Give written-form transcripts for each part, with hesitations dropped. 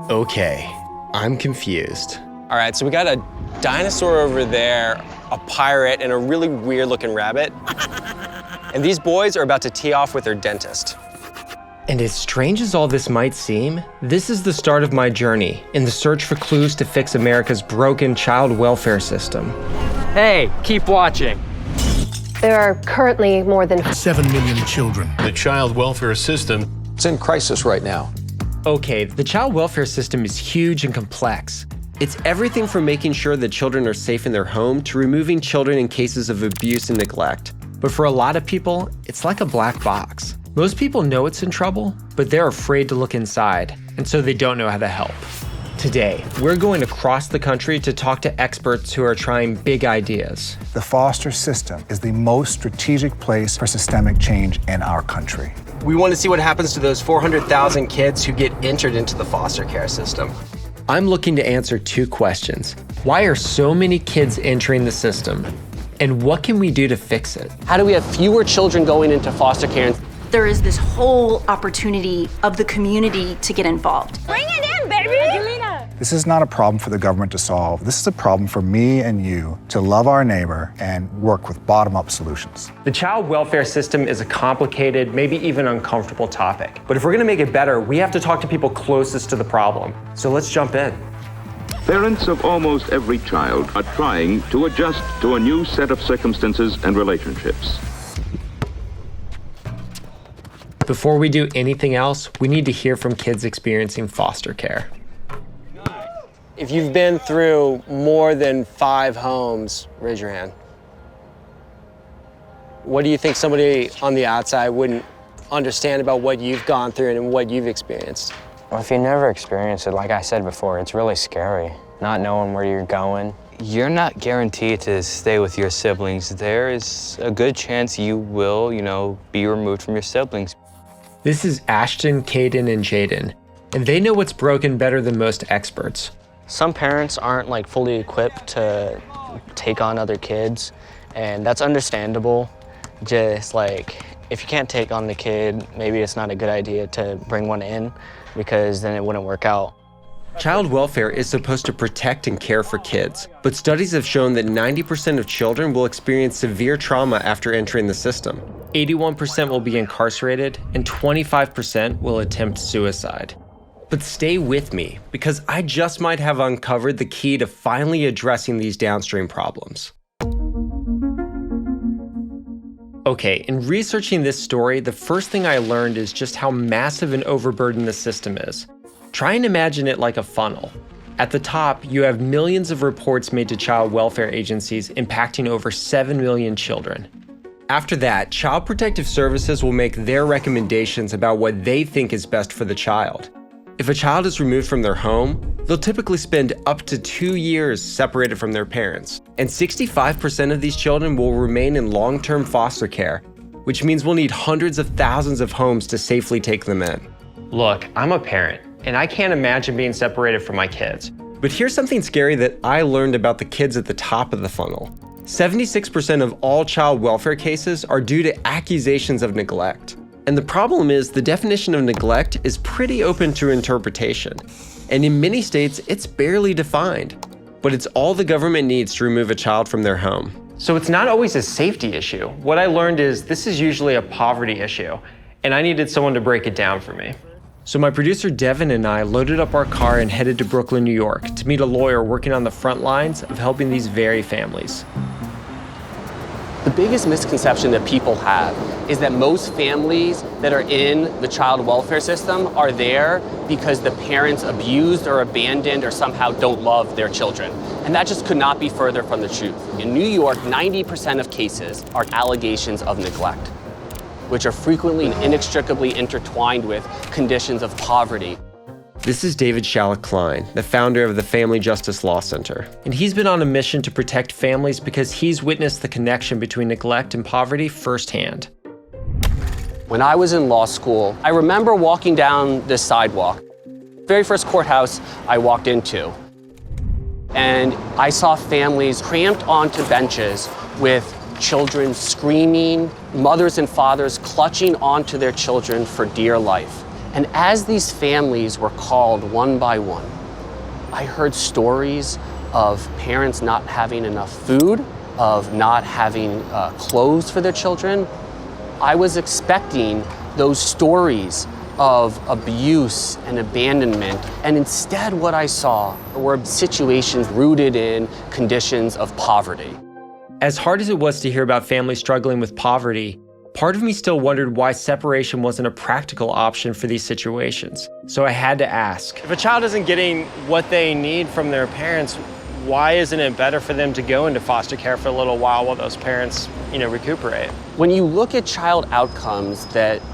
Okay, I'm confused. All right, so we got a dinosaur over there, a pirate, and a really weird-looking rabbit. And these boys are about to tee off with their dentist. And as strange as all this might seem, this is the start of my journey in the search for clues to fix America's broken child welfare system. Hey, keep watching. There are currently more than 7 million children. The child welfare system is in crisis right now. Okay, the child welfare system is huge and complex. It's everything from making sure that children are safe in their home to removing children in cases of abuse and neglect. But for a lot of people, it's like a black box. Most people know it's in trouble, but they're afraid to look inside, and so they don't know how to help. Today, we're going across the country to talk to experts who are trying big ideas. The foster system is the most strategic place for systemic change in our country. We want to see what happens to those 400,000 kids who get entered into the foster care system. I'm looking to answer 2 questions. Why are so many kids entering the system? And what can we do to fix it? How do we have fewer children going into foster care? There is this whole opportunity of the community to get involved. Bring it in, baby! Angelina. This is not a problem for the government to solve. This is a problem for me and you to love our neighbor and work with bottom-up solutions. The child welfare system is a complicated, maybe even uncomfortable topic. But if we're gonna make it better, we have to talk to people closest to the problem. So let's jump in. Parents of almost every child are trying to adjust to a new set of circumstances and relationships. Before we do anything else, we need to hear from kids experiencing foster care. If you've been through more than 5 homes, raise your hand. What do you think somebody on the outside wouldn't understand about what you've gone through and what you've experienced? Well, if you never experienced it, like I said before, it's really scary, not knowing where you're going. You're not guaranteed to stay with your siblings. There is a good chance you will, be removed from your siblings. This is Ashton, Caden, and Jaden, and they know what's broken better than most experts. Some parents aren't fully equipped to take on other kids, and that's understandable. Just if you can't take on the kid, maybe it's not a good idea to bring one in because then it wouldn't work out. Child welfare is supposed to protect and care for kids, but studies have shown that 90% of children will experience severe trauma after entering the system. 81% will be incarcerated, and 25% will attempt suicide. But stay with me, because I just might have uncovered the key to finally addressing these downstream problems. Okay, in researching this story, the first thing I learned is just how massive and overburdened the system is. Try and imagine it like a funnel. At the top, you have millions of reports made to child welfare agencies impacting over 7 million children. After that, Child Protective Services will make their recommendations about what they think is best for the child. If a child is removed from their home, they'll typically spend up to 2 years separated from their parents. And 65% of these children will remain in long-term foster care, which means we'll need hundreds of thousands of homes to safely take them in. Look, I'm a parent, and I can't imagine being separated from my kids. But here's something scary that I learned about the kids at the top of the funnel. 76% of all child welfare cases are due to accusations of neglect. And the problem is the definition of neglect is pretty open to interpretation. And in many states, it's barely defined. But it's all the government needs to remove a child from their home. So it's not always a safety issue. What I learned is this is usually a poverty issue, and I needed someone to break it down for me. So my producer Devin and I loaded up our car and headed to Brooklyn, New York to meet a lawyer working on the front lines of helping these very families. The biggest misconception that people have is that most families that are in the child welfare system are there because the parents abused or abandoned or somehow don't love their children. And that just could not be further from the truth. In New York, 90% of cases are allegations of neglect, which are frequently and inextricably intertwined with conditions of poverty. This is David Shalek-Klein, the founder of the Family Justice Law Center. And he's been on a mission to protect families because he's witnessed the connection between neglect and poverty firsthand. When I was in law school, I remember walking down this sidewalk, very first courthouse I walked into. And I saw families cramped onto benches with children screaming, mothers and fathers clutching onto their children for dear life. And as these families were called one by one, I heard stories of parents not having enough food, of not having clothes for their children. I was expecting those stories of abuse and abandonment, and instead what I saw were situations rooted in conditions of poverty. As hard as it was to hear about families struggling with poverty, part of me still wondered why separation wasn't a practical option for these situations. So I had to ask, if a child isn't getting what they need from their parents, why isn't it better for them to go into foster care for a little while those parents, recuperate? When you look at child outcomes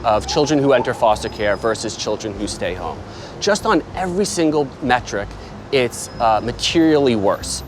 of children who enter foster care versus children who stay home, just on every single metric, it's materially worse.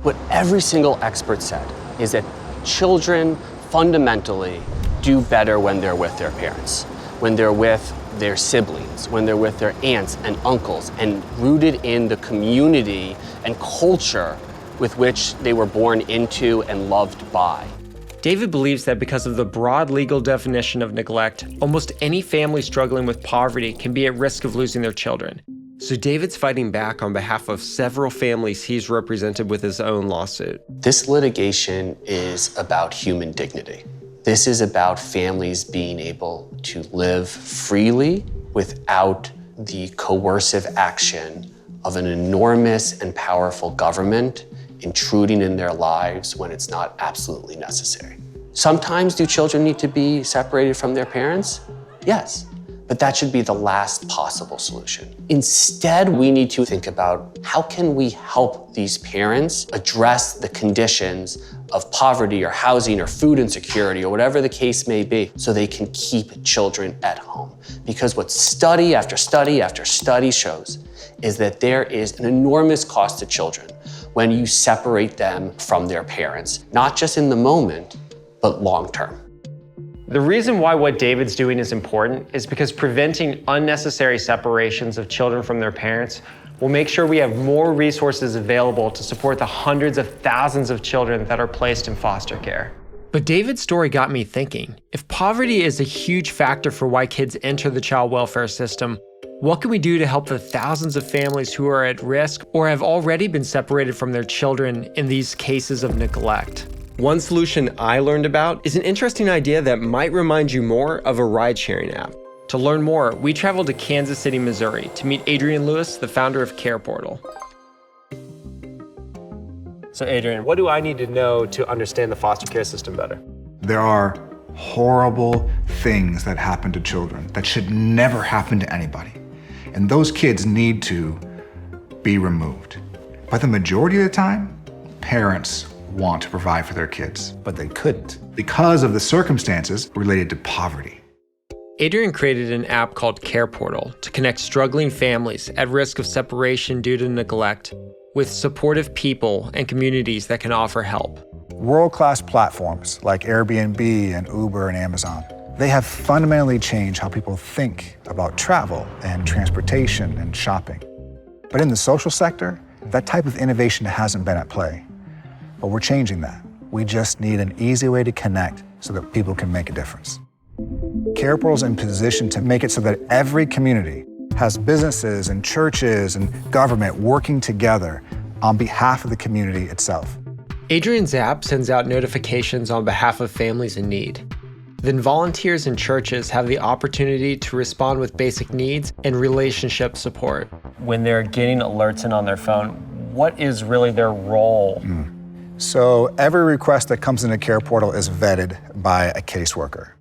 What every single expert said is that children fundamentally do better when they're with their parents, when they're with their siblings, when they're with their aunts and uncles, and rooted in the community and culture with which they were born into and loved by. David believes that because of the broad legal definition of neglect, almost any family struggling with poverty can be at risk of losing their children. So David's fighting back on behalf of several families he's represented with his own lawsuit. This litigation is about human dignity. This is about families being able to live freely without the coercive action of an enormous and powerful government intruding in their lives when it's not absolutely necessary. Sometimes do children need to be separated from their parents? Yes, but that should be the last possible solution. Instead, we need to think about how can we help these parents address the conditions of poverty or housing or food insecurity or whatever the case may be so they can keep children at home. Because what study after study after study shows is that there is an enormous cost to children when you separate them from their parents, not just in the moment, but long term. The reason why what David's doing is important is because preventing unnecessary separations of children from their parents will make sure we have more resources available to support the hundreds of thousands of children that are placed in foster care. But David's story got me thinking, if poverty is a huge factor for why kids enter the child welfare system, what can we do to help the thousands of families who are at risk or have already been separated from their children in these cases of neglect? One solution I learned about is an interesting idea that might remind you more of a ride-sharing app. To learn more, we traveled to Kansas City, Missouri to meet Adrian Lewis, the founder of Care Portal. So Adrian, what do I need to know to understand the foster care system better? There are horrible things that happen to children that should never happen to anybody. And those kids need to be removed. But the majority of the time, parents want to provide for their kids, but they couldn't because of the circumstances related to poverty. Adrian created an app called Care Portal to connect struggling families at risk of separation due to neglect with supportive people and communities that can offer help. World-class platforms like Airbnb and Uber and Amazon, they have fundamentally changed how people think about travel and transportation and shopping. But in the social sector, that type of innovation hasn't been at play. But we're changing that. We just need an easy way to connect so that people can make a difference. Care Portal's in position to make it so that every community has businesses and churches and government working together on behalf of the community itself. Adrian's app sends out notifications on behalf of families in need. Then volunteers and churches have the opportunity to respond with basic needs and relationship support. When they're getting alerts in on their phone, what is really their role? So every request that comes into Care Portal is vetted by a caseworker.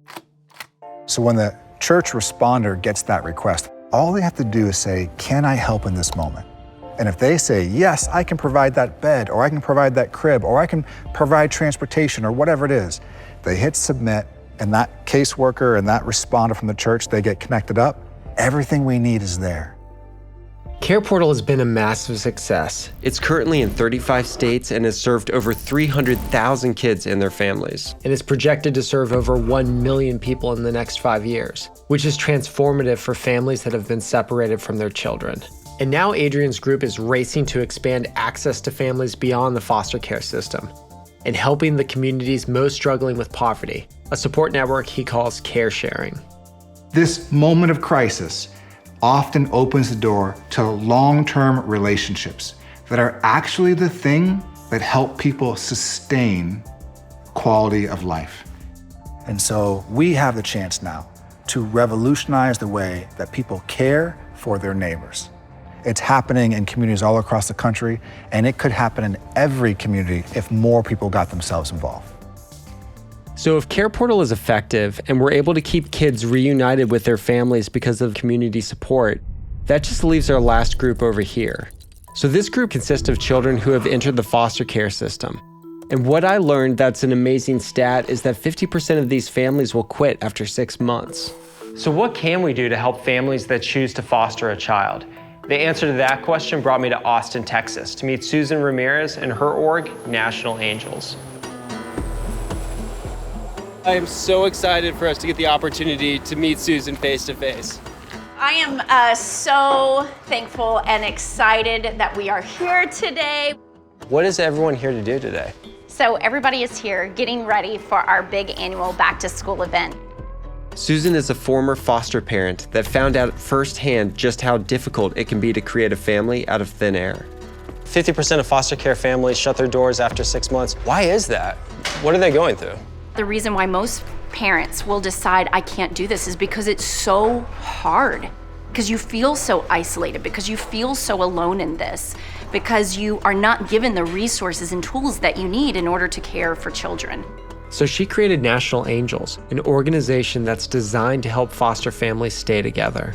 So when the church responder gets that request, all they have to do is say, can I help in this moment? And if they say, yes, I can provide that bed, or I can provide that crib, or I can provide transportation, or whatever it is, they hit submit, and that caseworker and that responder from the church, they get connected up. Everything we need is there. Care Portal has been a massive success. It's currently in 35 states and has served over 300,000 kids and their families. And is projected to serve over 1 million people in the next 5 years, which is transformative for families that have been separated from their children. And now Adrian's group is racing to expand access to families beyond the foster care system and helping the communities most struggling with poverty, a support network he calls Care Sharing. This moment of crisis often opens the door to long-term relationships that are actually the thing that help people sustain quality of life. And so we have the chance now to revolutionize the way that people care for their neighbors. It's happening in communities all across the country, and it could happen in every community if more people got themselves involved. So if Care Portal is effective and we're able to keep kids reunited with their families because of community support, that just leaves our last group over here. So this group consists of children who have entered the foster care system. And what I learned that's an amazing stat is that 50% of these families will quit after 6 months. So what can we do to help families that choose to foster a child? The answer to that question brought me to Austin, Texas, to meet Susan Ramirez and her org, National Angels. I am so excited for us to get the opportunity to meet Susan face to face. I am so thankful and excited that we are here today. What is everyone here to do today? So everybody is here getting ready for our big annual back to school event. Susan is a former foster parent that found out firsthand just how difficult it can be to create a family out of thin air. 50% of foster care families shut their doors after 6 months. Why is that? What are they going through? The reason why most parents will decide I can't do this is because it's so hard. Because you feel so isolated, because you feel so alone in this, because you are not given the resources and tools that you need in order to care for children. So she created National Angels, an organization that's designed to help foster families stay together.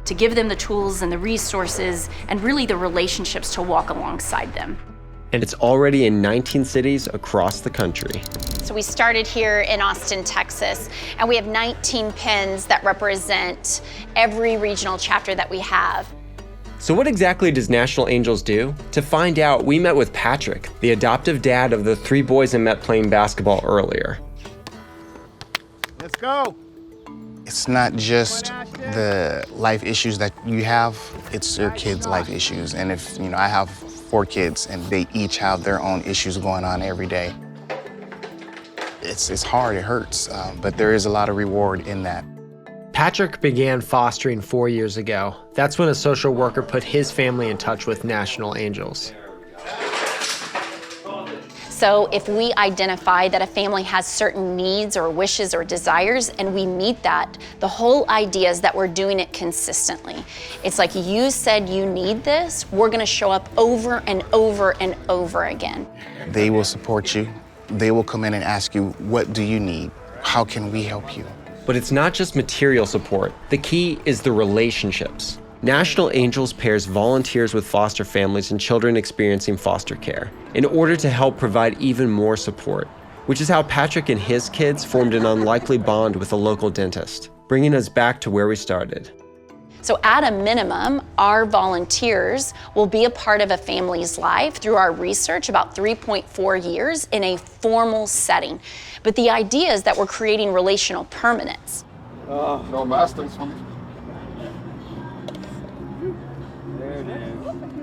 To give them the tools and the resources and really the relationships to walk alongside them. And it's already in 19 cities across the country. So we started here in Austin, Texas, and we have 19 pins that represent every regional chapter that we have. So what exactly does National Angels do? To find out, we met with Patrick, the adoptive dad of the 3 boys I met playing basketball earlier. Let's go. It's not just the life issues that you have, it's your kids' life issues. And if, I have 4 kids and they each have their own issues going on every day. It's hard, it hurts, but there is a lot of reward in that. Patrick began fostering 4 years ago. That's when a social worker put his family in touch with National Angels. So if we identify that a family has certain needs or wishes or desires and we meet that, the whole idea is that we're doing it consistently. It's like you said you need this, we're gonna show up over and over and over again. They will support you. They will come in and ask you, what do you need? How can we help you? But it's not just material support. The key is the relationships. National Angels pairs volunteers with foster families and children experiencing foster care in order to help provide even more support, which is how Patrick and his kids formed an unlikely bond with a local dentist, bringing us back to where we started. So at a minimum, our volunteers will be a part of a family's life through our research, about 3.4 years in a formal setting. But the idea is that we're creating relational permanence. No masters.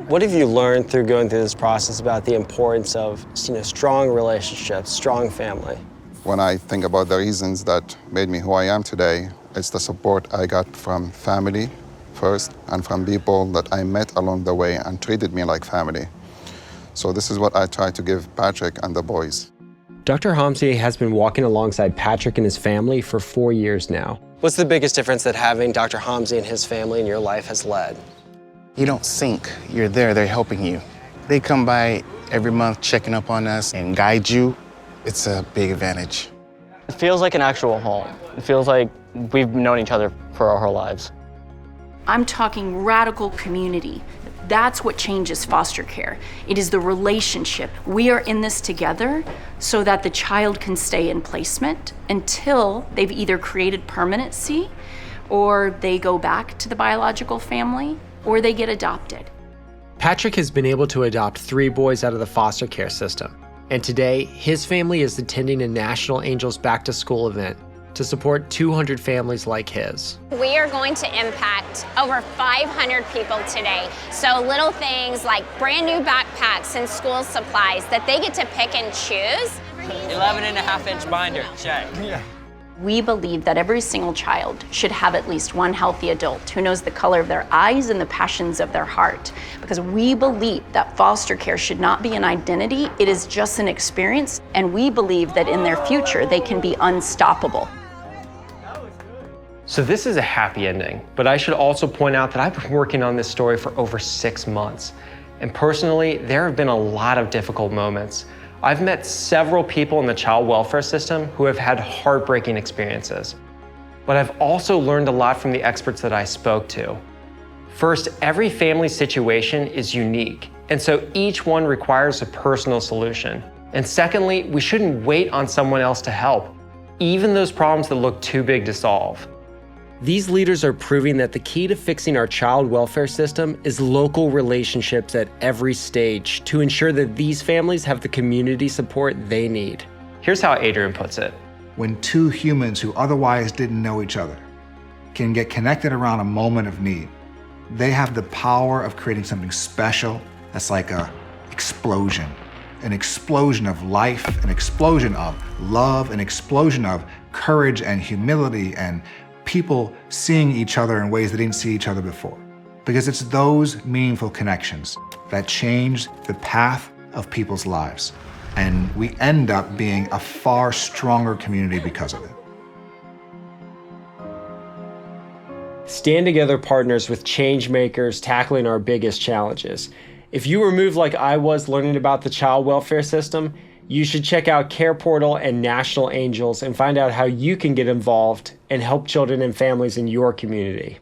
What have you learned through going through this process about the importance of strong relationships, strong family? When I think about the reasons that made me who I am today, it's the support I got from family first and from people that I met along the way and treated me like family. So this is what I try to give Patrick and the boys. Dr. Hamzi has been walking alongside Patrick and his family for 4 years now. What's the biggest difference that having Dr. Hamzi and his family in your life has led? You don't sink, you're there, they're helping you. They come by every month checking up on us and guide you. It's a big advantage. It feels like an actual home. It feels like we've known each other for our whole lives. I'm talking radical community. That's what changes foster care. It is the relationship. We are in this together so that the child can stay in placement until they've either created permanency or they go back to the biological family or they get adopted. Patrick has been able to adopt 3 boys out of the foster care system. And today, his family is attending a National Angels Back to School event to support 200 families like his. We are going to impact over 500 people today. So little things like brand new backpacks and school supplies that they get to pick and choose. 11.5-inch binder, check. Yeah. We believe that every single child should have at least one healthy adult who knows the color of their eyes and the passions of their heart, because we believe that foster care should not be an identity, it is just an experience, and we believe that in their future they can be unstoppable. So this is a happy ending, but I should also point out that I've been working on this story for over 6 months. And personally, there have been a lot of difficult moments. I've met several people in the child welfare system who have had heartbreaking experiences. But I've also learned a lot from the experts that I spoke to. First, every family situation is unique, and so each one requires a personal solution. And secondly, we shouldn't wait on someone else to help, even those problems that look too big to solve. These leaders are proving that the key to fixing our child welfare system is local relationships at every stage to ensure that these families have the community support they need. Here's how Adrian puts it. When two humans who otherwise didn't know each other can get connected around a moment of need, they have the power of creating something special that's like an explosion of life, an explosion of love, an explosion of courage and humility and people seeing each other in ways they didn't see each other before. Because it's those meaningful connections that change the path of people's lives. And we end up being a far stronger community because of it. Stand together partners with change makers tackling our biggest challenges. If you were moved like I was learning about the child welfare system, you should check out Care Portal and National Angels and find out how you can get involved and help children and families in your community.